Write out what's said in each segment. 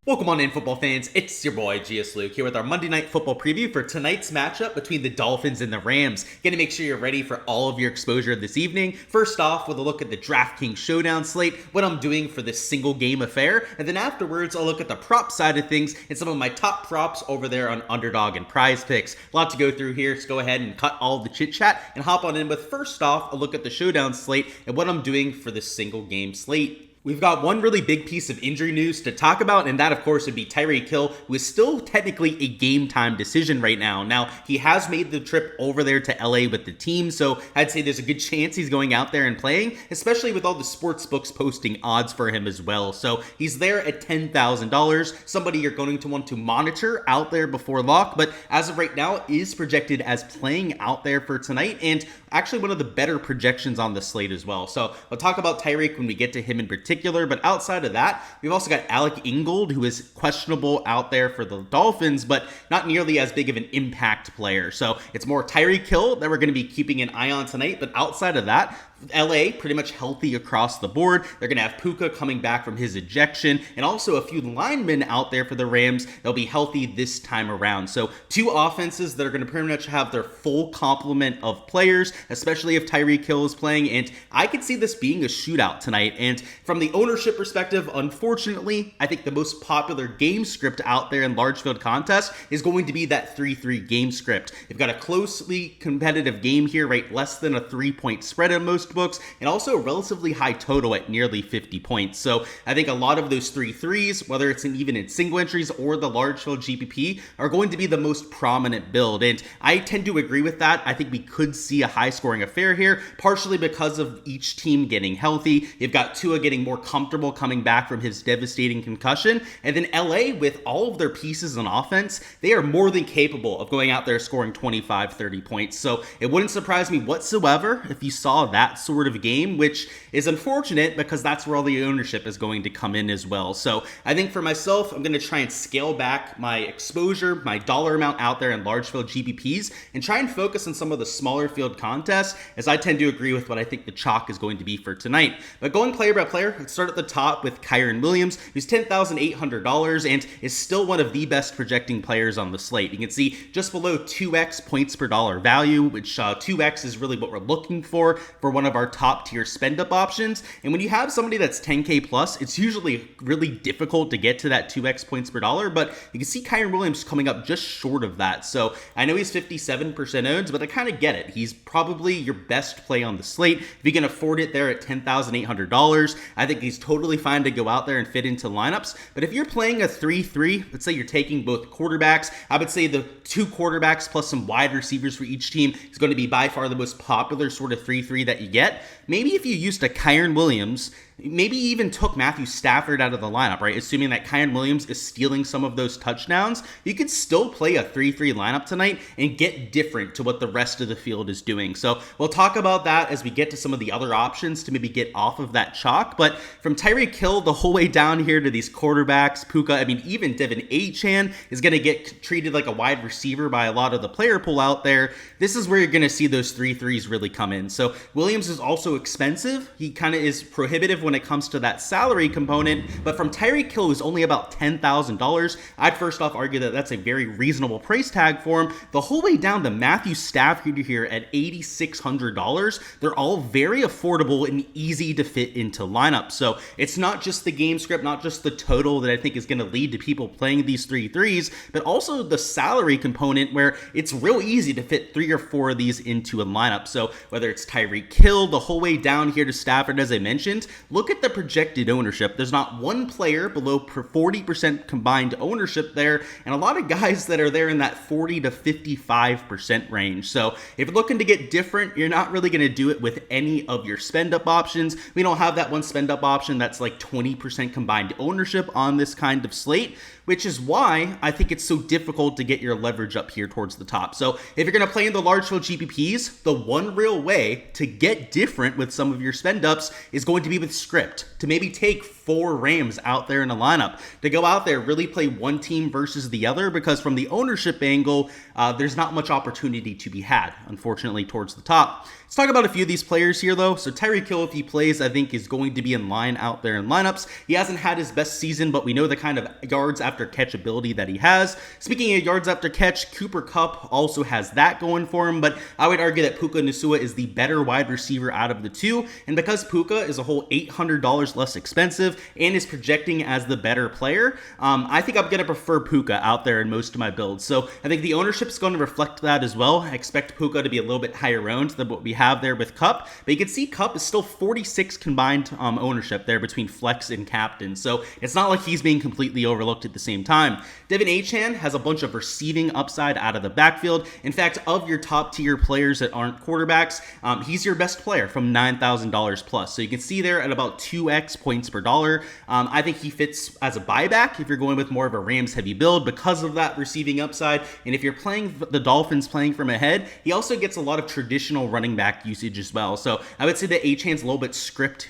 Welcome on in, football fans. It's your boy, Gsluke, here with our Monday Night Football preview for tonight's matchup between the Dolphins and the Rams. Gonna make sure you're ready for all of your exposure this evening. First off, with a look at the Draftkings Showdown slate, what I'm doing for this single game affair, and then afterwards, I'll look at the prop side of things and some of my top props over there on Underdog and Prize Picks. A lot to go through here, so go ahead and cut all the chit chat and hop on in with, first off, a look at the Showdown slate and what I'm doing for this single game slate. We've got one really big piece of injury news to talk about, and that, of course, would be Tyreek Hill, who is still technically a game-time decision right now. Now, he has made the trip over there to LA with the team, so I'd say there's a good chance he's going out there and playing, especially with all the sports books posting odds for him as well. So he's there at $10,000, somebody you're going to want to monitor out there before lock, but as of right now, is projected as playing out there for tonight, and actually one of the better projections on the slate as well. So I'll talk about Tyreek when we get to him in particular, but outside of that, we've also got Alec Ingold, who is questionable out there for the Dolphins, but not nearly as big of an impact player. So it's more Tyreek Hill that we're going to be keeping an eye on tonight, but outside of that, LA pretty much healthy across the board. They're going to have Puka coming back from his ejection, and also a few linemen out there for the Rams. They'll be healthy this time around. So two offenses that are going to pretty much have their full complement of players, especially if Tyreek Hill is playing, and I could see this being a shootout tonight. And from the ownership perspective, unfortunately, I think the most popular game script out there in large field contests is going to be that 3-3 game script. You've got a closely competitive game here, right? Less than a 3-point spread in most books, and also a relatively high total at nearly 50 points. So I think a lot of those 3-3s, whether it's even in single entries or the large field GPP, are going to be the most prominent build. And I tend to agree with that. I think we could see a high scoring affair here, partially because of each team getting healthy. You've got Tua getting more comfortable coming back from his devastating concussion. And then LA, with all of their pieces on offense, they are more than capable of going out there scoring 25, 30 points. So it wouldn't surprise me whatsoever if you saw that sort of game, which is unfortunate because that's where all the ownership is going to come in as well. So I think for myself, I'm going to try and scale back my exposure, my dollar amount out there in large field GPPs, and try and focus on some of the smaller field contests, as I tend to agree with what I think the chalk is going to be for tonight. But going player by player, let's start at the top with Kyren Williams, who's $10,800 and is still one of the best projecting players on the slate. You can see just below 2x points per dollar value, which 2x is really what we're looking for one of our top tier spend up options. And when you have somebody that's 10K plus, it's usually really difficult to get to that 2x points per dollar, but you can see Kyren Williams coming up just short of that. So I know he's 57% owned, but I kind of get it. He's probably your best play on the slate. If you can afford it there at $10,800, I think he's totally fine to go out there and fit into lineups. But if you're playing a 3-3, let's say you're taking both quarterbacks, I would say the two quarterbacks plus some wide receivers for each team is going to be by far the most popular sort of 3-3 that you get. Maybe if you used a Kyren Williams, maybe even took Matthew Stafford out of the lineup, right? Assuming that Kyren Williams is stealing some of those touchdowns, you could still play a 3-3 lineup tonight and get different to what the rest of the field is doing. So we'll talk about that as we get to some of the other options to maybe get off of that chalk. But from Tyreek Hill the whole way down here to these quarterbacks, Puka, I mean, even Devin Achane is going to get treated like a wide receiver by a lot of the player pool out there. This is where you're going to see those 3-3s really come in. So Williams is also expensive. He kind of is prohibitive when it comes to that salary component, but from Tyreek Hill, who's only about $10,000, I'd first off argue that that's a very reasonable price tag for him. The whole way down to Matthew Stafford here at $8,600, they're all very affordable and easy to fit into lineups. So it's not just the game script, not just the total that I think is going to lead to people playing these 3-3s, but also the salary component where it's real easy to fit 3 or 4 of these into a lineup. So whether it's Tyreek Hill the whole way down here to Stafford, as I mentioned, look at the projected ownership. There's not one player below 40% combined ownership there, and a lot of guys that are there in that 40 to 55% range. So if you're looking to get different, you're not really going to do it with any of your spend up options. We don't have that one spend up option that's like 20% combined ownership on this kind of slate, which is why I think it's so difficult to get your leverage up here towards the top. So if you're going to play in the large field GPPs, the one real way to get different with some of your spend ups is going to be with script to maybe take 4 Rams out there in a lineup, to go out there, really play one team versus the other, because from the ownership angle, there's not much opportunity to be had, unfortunately, towards the top. Let's talk about a few of these players here, though. So Tyreek Hill, if he plays, I think is going to be in line out there in lineups. He hasn't had his best season, but we know the kind of yards after catch ability that he has. Speaking of yards after catch, Cooper Kupp also has that going for him, but I would argue that Puka Nacua is the better wide receiver out of the two, and because Puka is a whole $800 less expensive and is projecting as the better player, I think I'm going to prefer Puka out there in most of my builds. So I think the ownership is going to reflect that as well. I expect Puka to be a little bit higher owned than what we have there with Kupp, but you can see Kupp is still 46 combined ownership there between flex and captain, so it's not like he's being completely overlooked at the same time. Devin Achane has a bunch of receiving upside out of the backfield. In fact, of your top tier players that aren't quarterbacks, he's your best player from $9,000 plus. So you can see there at about 2x points per dollar. I think he fits as a buyback if you're going with more of a Rams heavy build because of that receiving upside. And if you're playing the Dolphins playing from ahead, he also gets a lot of traditional running back usage as well. So I would say that Achane's a little bit script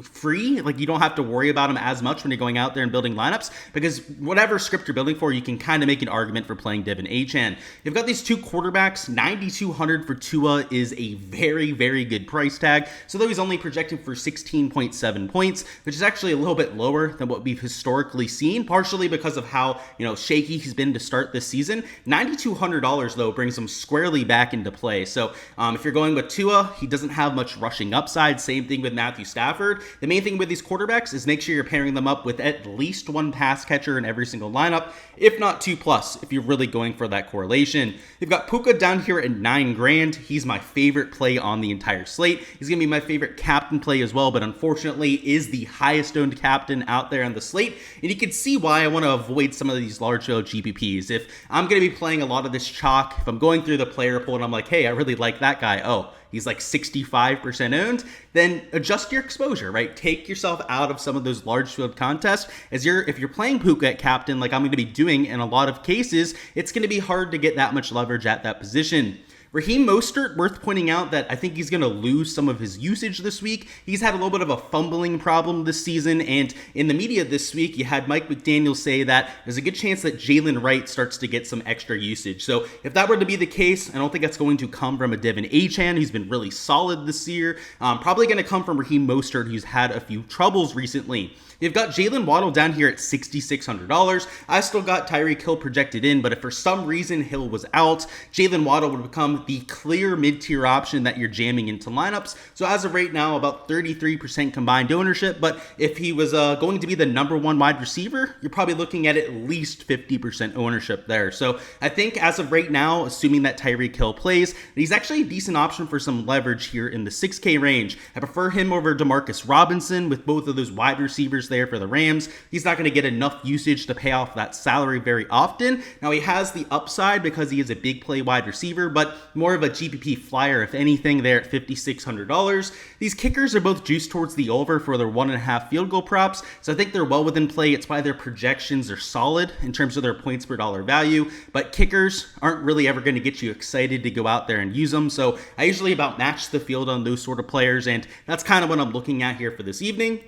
free. Like, you don't have to worry about him as much when you're going out there and building lineups, because whatever script you're building for, you can kind of make an argument for playing Devin Achane. You've got these two quarterbacks. 9,200 for Tua is a very, very good price tag. So though he's only projecting for 16.7 points, which is actually a little bit lower than what we've historically seen, partially because of how, shaky he's been to start this season. $9,200 though brings him squarely back into play. So if you're going with Tua, he doesn't have much rushing upside. Same thing with Matthew Stafford. The main thing with these quarterbacks is make sure you're pairing them up with at least one pass catcher in every single lineup, if not 2+, if you're really going for that correlation. You've got Puka down here at $9,000. He's my favorite play on the entire slate. He's going to be my favorite captain play as well, but unfortunately is the highest owned captain out there on the slate. And you can see why I want to avoid some of these large field GPPs. If I'm going to be playing a lot of this chalk, if I'm going through the player pool and I'm like, hey, I really like that guy. Oh, he's like 65% owned, then adjust your exposure, right? Take yourself out of some of those large field contests. If you're playing Puka at captain, like I'm going to be doing in a lot of cases, it's going to be hard to get that much leverage at that position. Raheem Mostert, worth pointing out that I think he's going to lose some of his usage this week. He's had a little bit of a fumbling problem this season, and in the media this week, you had Mike McDaniel say that there's a good chance that Jalen Wright starts to get some extra usage. So if that were to be the case, I don't think that's going to come from a Devin Achane, who's been really solid this year. Probably going to come from Raheem Mostert, who's had a few troubles recently. You've got Jalen Waddle down here at $6,600. I still got Tyreek Hill projected in, but if for some reason Hill was out, Jalen Waddle would become the clear mid-tier option that you're jamming into lineups. So as of right now, about 33% combined ownership, but if he was going to be the number one wide receiver, you're probably looking at least 50% ownership there. So I think as of right now, assuming that Tyreek Hill plays, he's actually a decent option for some leverage here in the 6K range. I prefer him over DeMarcus Robinson with both of those wide receivers there for the Rams. He's not going to get enough usage to pay off that salary very often. Now he has the upside because he is a big play wide receiver, but more of a GPP flyer, if anything, there at $5,600. These kickers are both juiced towards the over for their 1.5 field goal props, so I think they're well within play. It's why their projections are solid in terms of their points per dollar value, but kickers aren't really ever going to get you excited to go out there and use them, so I usually about match the field on those sort of players, and that's kind of what I'm looking at here for this evening.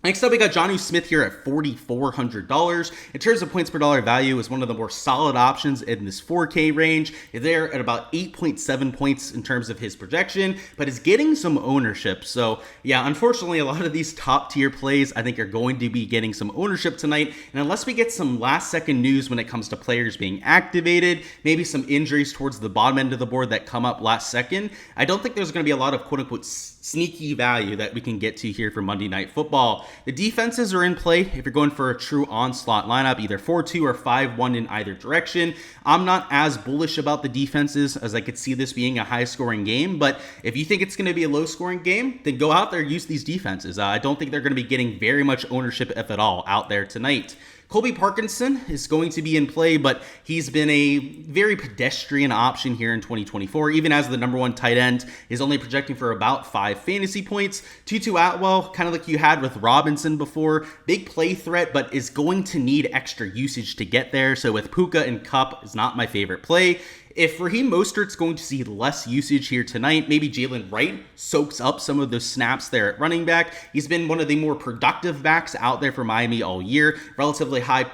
Next up, we got Jonnu Smith here at $4,400. In terms of points per dollar value, is one of the more solid options in this 4K range. They're at about 8.7 points in terms of his projection, but is getting some ownership. So yeah, unfortunately, a lot of these top tier plays I think are going to be getting some ownership tonight. And unless we get some last second news when it comes to players being activated, maybe some injuries towards the bottom end of the board that come up last second, I don't think there's going to be a lot of quote unquote sneaky value that we can get to here for Monday Night Football. The defenses are in play if you're going for a true onslaught lineup, either 4-2 or 5-1 in either direction. I'm not as bullish about the defenses as I could see this being a high-scoring game, but if you think it's going to be a low-scoring game, then go out there and use these defenses. I don't think they're going to be getting very much ownership, if at all, out there tonight. Colby Parkinson is going to be in play, but he's been a very pedestrian option here in 2024. Even as the number one tight end, is only projecting for about 5 fantasy points. Tutu Atwell, kind of like you had with Robinson before, big play threat, but is going to need extra usage to get there. So with Puka and Kupp, is not my favorite play. If Raheem Mostert's going to see less usage here tonight, maybe Jalen Wright soaks up some of those snaps there at running back. He's been one of the more productive backs out there for Miami all year. Relatively high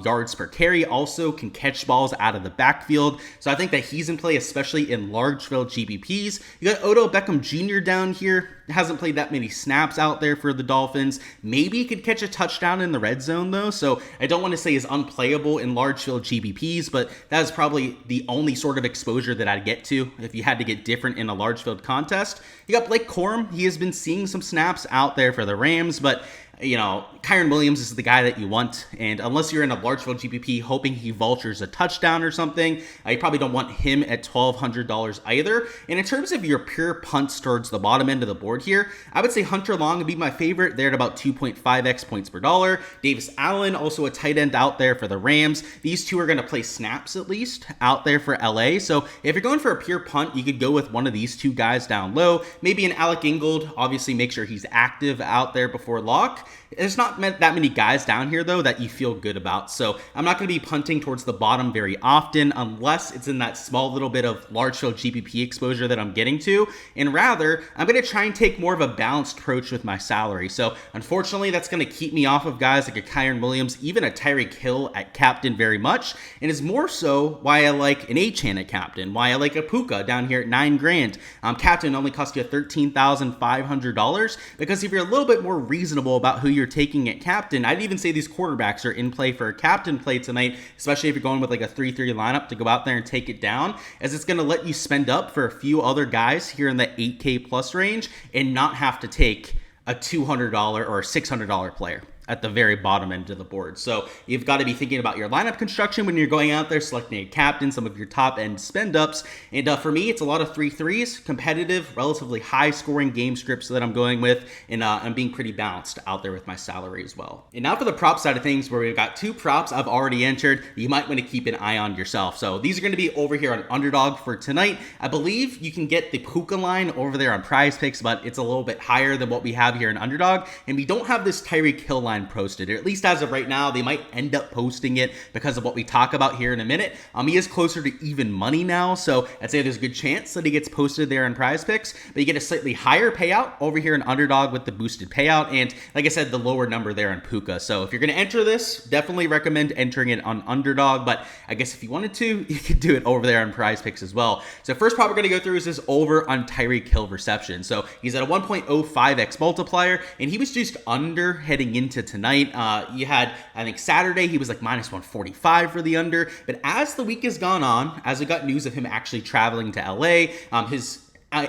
yards per carry, also can catch balls out of the backfield. So I think that he's in play, especially in large field GPPs. You got Odell Beckham Jr. down here. Hasn't played that many snaps out there for the Dolphins. Maybe he could catch a touchdown in the red zone though, so I don't want to say he's unplayable in large field GPPs, but that is probably the only sort of exposure that I'd get to if you had to get different in a large field contest. You got Blake Corum. He has been seeing some snaps out there for the Rams, but Kyren Williams is the guy that you want, and unless you're in a large field GPP hoping he vultures a touchdown or something, you probably don't want him at $1,200 either. And in terms of your pure punts towards the bottom end of the board here, I would say Hunter Long would be my favorite. They're at about 2.5x points per dollar. Davis Allen, also a tight end out there for the Rams. These two are going to play snaps at least out there for LA. So if you're going for a pure punt, you could go with one of these two guys down low. Maybe an Alec Ingold. Obviously, make sure he's active out there before lock. There's not that many guys down here, though, that you feel good about. So I'm not going to be punting towards the bottom very often unless it's in that small little bit of large field GPP exposure that I'm getting to. And rather, I'm going to try and take more of a balanced approach with my salary. So unfortunately, that's going to keep me off of guys like a Kyren Williams, even a Tyreek Hill at captain very much. And is more so why I like an Achane at captain, why I like a Puka down here at $9,000. Captain only cost you $13,500 because if you're a little bit more reasonable about who you're taking at captain, I'd even say these quarterbacks are in play for a captain play tonight, especially if you're going with like a 3-3 lineup to go out there and take it down, as it's going to let you spend up for a few other guys here in the 8K plus range and not have to take a $200 or a $600 player at the very bottom end of the board. So you've got to be thinking about your lineup construction when you're going out there, selecting a captain, some of your top end spend ups. And for me, it's a lot of 3-3s, competitive, relatively high scoring game scripts that I'm going with, and I'm being pretty balanced out there with my salary as well. And now for the prop side of things, where we've got two props I've already entered, you might want to keep an eye on yourself. So these are going to be over here on Underdog for tonight. I believe you can get the Puka line over there on Prize Picks, but it's a little bit higher than what we have here in Underdog. And we don't have this Tyreek Hill line posted, or at least as of right now. They might end up posting it because of what we talk about here in a minute. He is closer to even money now, so I'd say there's a good chance that he gets posted there in Prize Picks, but you get a slightly higher payout over here in Underdog with the boosted payout, and like I said, the lower number there in Puka. So if you're going to enter this, definitely recommend entering it on Underdog, but I guess if you wanted to, you could do it over there on Prize Picks as well. So first prop we're going to go through is this over on Tyreek Hill reception. So he's at a 1.05x multiplier, and he was just under heading into tonight. You had, I think Saturday, he was like minus 145 for the under, but as the week has gone on, as we got news of him actually traveling to LA, his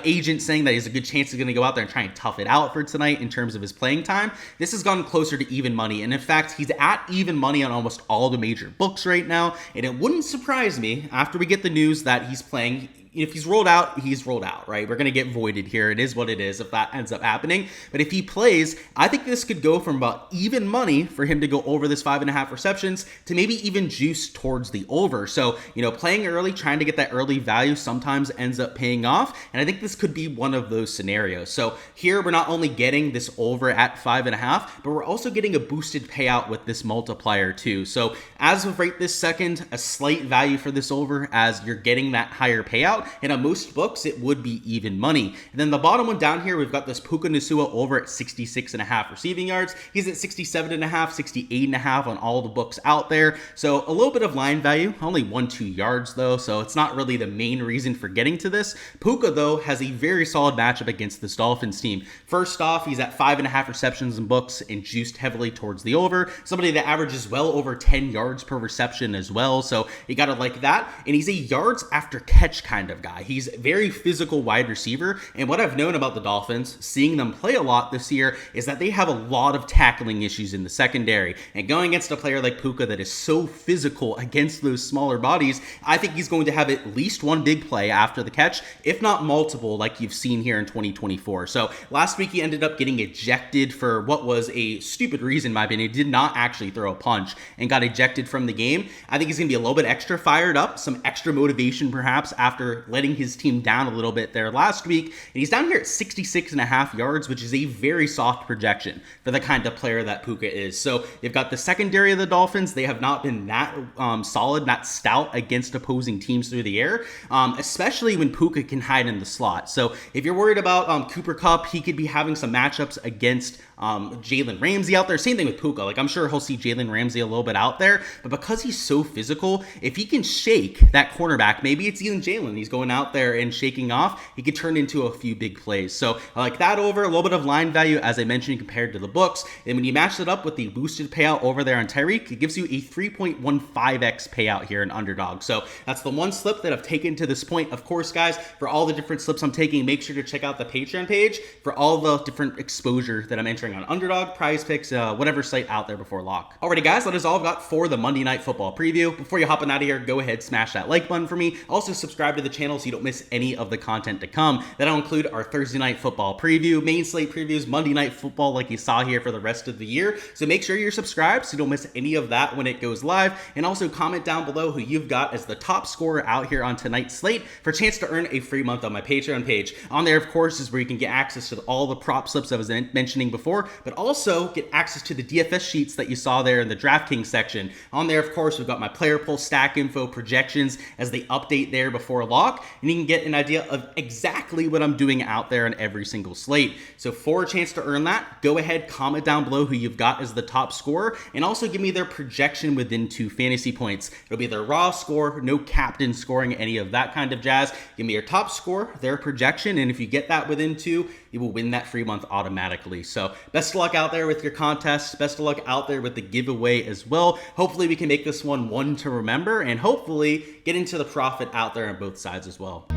agent saying that he has a good chance he's going to go out there and try and tough it out for tonight in terms of his playing time, this has gone closer to even money. And in fact, he's at even money on almost all the major books right now. And it wouldn't surprise me after we get the news that he's playing. If he's rolled out, he's rolled out, right? We're going to get voided here. It is what it is if that ends up happening. But if he plays, I think this could go from about even money for him to go over this 5.5 receptions to maybe even juice towards the over. So, playing early, trying to get that early value sometimes ends up paying off. And I think this could be one of those scenarios. So here, we're not only getting this over at 5.5, but we're also getting a boosted payout with this multiplier too. So as of right this second, a slight value for this over as you're getting that higher payout. And on most books, it would be even money. And then the bottom one down here, we've got this Puka Nacua over at 66.5 receiving yards. He's at 67.5, 68.5 on all the books out there. So a little bit of line value, only 1-2 yards though. So it's not really the main reason for getting to this. Puka though has a very solid matchup against this Dolphins team. First off, he's at 5.5 receptions in books and juiced heavily towards the over. Somebody that averages well over 10 yards per reception as well. So you got to like that. And he's a yards after catch kind of guy. He's a very physical wide receiver, and what I've known about the Dolphins, seeing them play a lot this year, is that they have a lot of tackling issues in the secondary, and going against a player like Puka that is so physical against those smaller bodies, I think he's going to have at least one big play after the catch, if not multiple, like you've seen here in 2024. So last week he ended up getting ejected for what was a stupid reason in my opinion. He did not actually throw a punch and got ejected from the game. I think he's going to be a little bit extra fired up, some extra motivation perhaps after after letting his team down a little bit there last week. And he's down here at 66.5 yards, which is a very soft projection for the kind of player that Puka is. So you've got the secondary of the Dolphins. They have not been that solid, not stout against opposing teams through the air, especially when Puka can hide in the slot. So if you're worried about Cooper Kupp, he could be having some matchups against Jalen Ramsey out there. Same thing with Puka. Like, I'm sure he'll see Jalen Ramsey a little bit out there, but because he's so physical, if he can shake that cornerback, maybe it's even Jalen, he's going out there and shaking off, he could turn into a few big plays. So I like that over. A little bit of line value, as I mentioned, compared to the books. And when you match it up with the boosted payout over there on Tyreek, it gives you a 3.15x payout here in Underdog. So that's the one slip that I've taken to this point. Of course, guys, for all the different slips I'm taking, make sure to check out the Patreon page for all the different exposure that I'm entering on Underdog, Prize Picks, whatever site out there before lock. Alrighty, guys, that is all I've got for the Monday Night Football preview. Before you hopping out of here, go ahead, smash that like button for me. Also, subscribe to the channel so you don't miss any of the content to come. That'll include our Thursday Night Football preview, main slate previews, Monday Night Football like you saw here for the rest of the year. So make sure you're subscribed so you don't miss any of that when it goes live. And also comment down below who you've got as the top scorer out here on tonight's slate for a chance to earn a free month on my Patreon page. On there, of course, is where you can get access to all the prop slips I was mentioning before, but also get access to the DFS sheets that you saw there in the Draftkings section. On there, of course, we've got my player pool, stack info, projections as they update there before lock, and you can get an idea of exactly what I'm doing out there on every single slate. So for a chance to earn that, go ahead, comment down below who you've got as the top scorer, and also give me their projection within 2 fantasy points. It'll be their raw score, no captain scoring, any of that kind of jazz. Give me your top score, their projection, and if you get that within 2, you will win that free month automatically. So best of luck out there with your contests. Best of luck out there with the giveaway as well. Hopefully we can make this one to remember and hopefully get into the profit out there on both sides as well.